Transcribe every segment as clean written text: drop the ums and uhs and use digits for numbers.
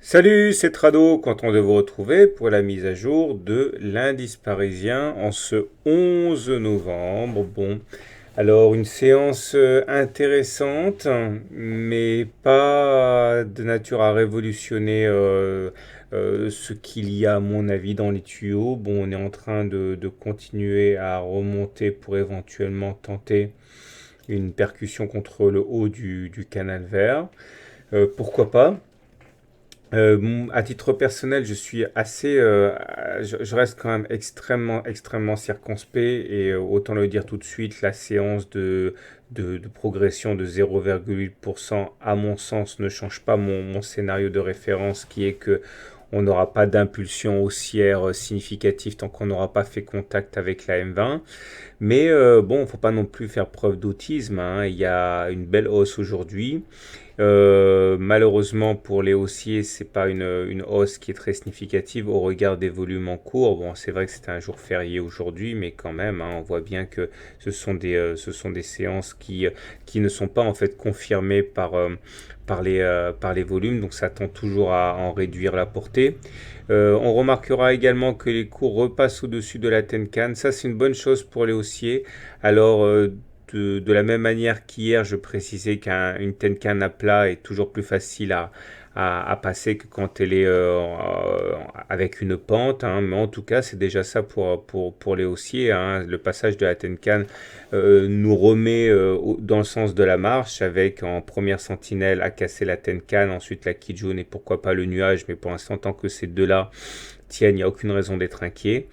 Salut, c'est Trado, content de vous retrouver pour la mise à jour de l'indice parisien en ce 11 novembre. Bon, alors une séance intéressante, mais pas de nature à révolutionner ce qu'il y a à mon avis dans les tuyaux. Bon, on est en train de continuer à remonter pour éventuellement tenter une percussion contre le haut du canal vert. Pourquoi pas? À titre personnel, je suis assez, je reste quand même extrêmement circonspect et autant le dire tout de suite, la séance de progression de 0,8% à mon sens ne change pas mon scénario de référence qui est que on n'aura pas d'impulsion haussière significative tant qu'on n'aura pas fait contact avec la M20. Mais bon, il ne faut pas non plus faire preuve d'autisme, hein. Il y a une belle hausse aujourd'hui. Malheureusement pour les haussiers, c'est pas une hausse qui est très significative au regard des volumes en cours. Bon, c'est vrai que c'était un jour férié aujourd'hui, mais quand même, hein, on voit bien que ce sont des séances qui ne sont pas en fait confirmées par les volumes, donc ça tend toujours à en réduire la portée. On remarquera également que les cours repassent au-dessus de la Tenkan. Ça, c'est une bonne chose pour les haussiers. Alors, de la même manière qu'hier, je précisais qu'une Tenkan à plat est toujours plus facile à passer que quand elle est avec une pente, hein. Mais en tout cas, c'est déjà ça pour les haussiers, hein. Le passage de la Tenkan nous remet dans le sens de la marche avec en première sentinelle à casser la Tenkan, ensuite la Kijun et pourquoi pas le nuage. Mais pour l'instant, tant que ces deux-là tiennent, il n'y a aucune raison d'être inquiet.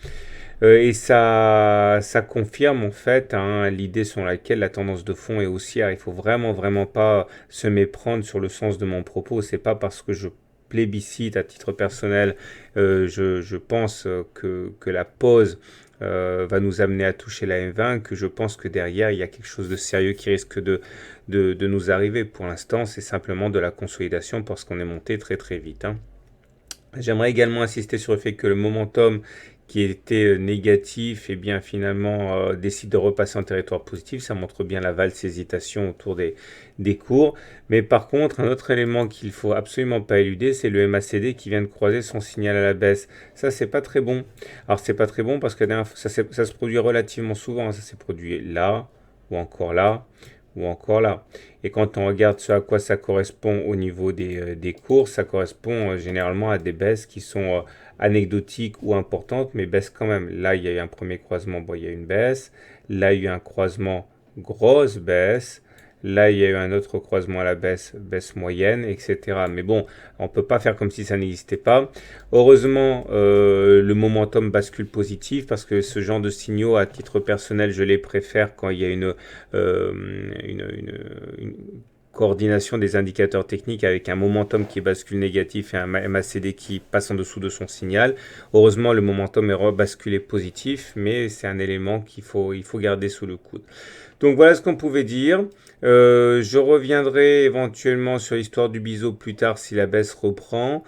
Et ça confirme en fait, hein, l'idée sur laquelle la tendance de fond est haussière. Il faut vraiment pas se méprendre sur le sens de mon propos. C'est pas parce que je plébiscite à titre personnel, je pense que la pause va nous amener à toucher la M20, que je pense que derrière il y a quelque chose de sérieux qui risque de nous arriver. Pour l'instant, c'est simplement de la consolidation parce qu'on est monté très vite, hein. J'aimerais également insister sur le fait que le momentum qui était négatif, et bien finalement décide de repasser en territoire positif. Ça montre bien la valse hésitation autour des cours. Mais par contre, un autre élément qu'il faut absolument pas éluder, c'est le MACD qui vient de croiser son signal à la baisse. Ça, c'est pas très bon. Alors, c'est pas très bon parce que ça se produit relativement souvent. Ça s'est produit là, ou encore là, ou encore là. Et quand on regarde ce à quoi ça correspond au niveau des cours, ça correspond généralement à des baisses qui sont anecdotiques ou importantes, mais baissent quand même. Là, il y a eu un premier croisement, bon, il y a eu une baisse. Là, il y a eu un croisement, grosse baisse. Là, il y a eu un autre croisement à la baisse, baisse moyenne, etc. Mais bon, on ne peut pas faire comme si ça n'existait pas. Heureusement, le momentum bascule positif parce que ce genre de signaux, à titre personnel, je les préfère quand il y a une coordination des indicateurs techniques avec un momentum qui bascule négatif et un MACD qui passe en dessous de son signal. Heureusement, le momentum est rebasculé positif, mais c'est un élément il faut garder sous le coude. Donc voilà ce qu'on pouvait dire. Je reviendrai éventuellement sur l'histoire du biseau plus tard si la baisse reprend.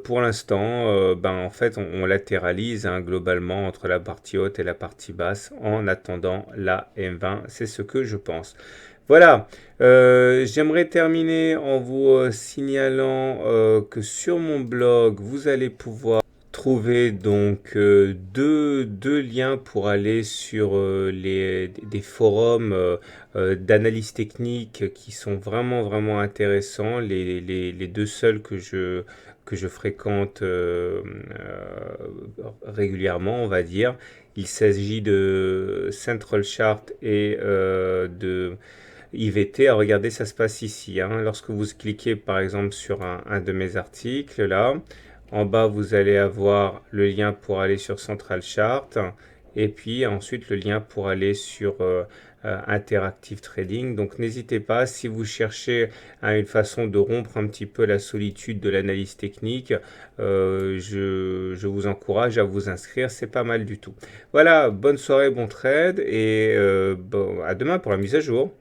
Pour l'instant, en fait, on latéralise, hein, globalement entre la partie haute et la partie basse en attendant la M20. C'est ce que je pense. Voilà, j'aimerais terminer en vous signalant que sur mon blog, vous allez pouvoir trouver donc deux liens pour aller sur des forums d'analyse technique qui sont vraiment intéressants. Les deux seuls que je fréquente régulièrement, on va dire. Il s'agit de Central Chart et de IVT. Regardez, ça se passe ici, hein. Lorsque vous cliquez par exemple sur un de mes articles, là, en bas vous allez avoir le lien pour aller sur Central Chart et puis ensuite le lien pour aller sur Interactive Trading. Donc n'hésitez pas, si vous cherchez une façon de rompre un petit peu la solitude de l'analyse technique, je vous encourage à vous inscrire, c'est pas mal du tout. Voilà, bonne soirée, bon trade et bon, à demain pour la mise à jour.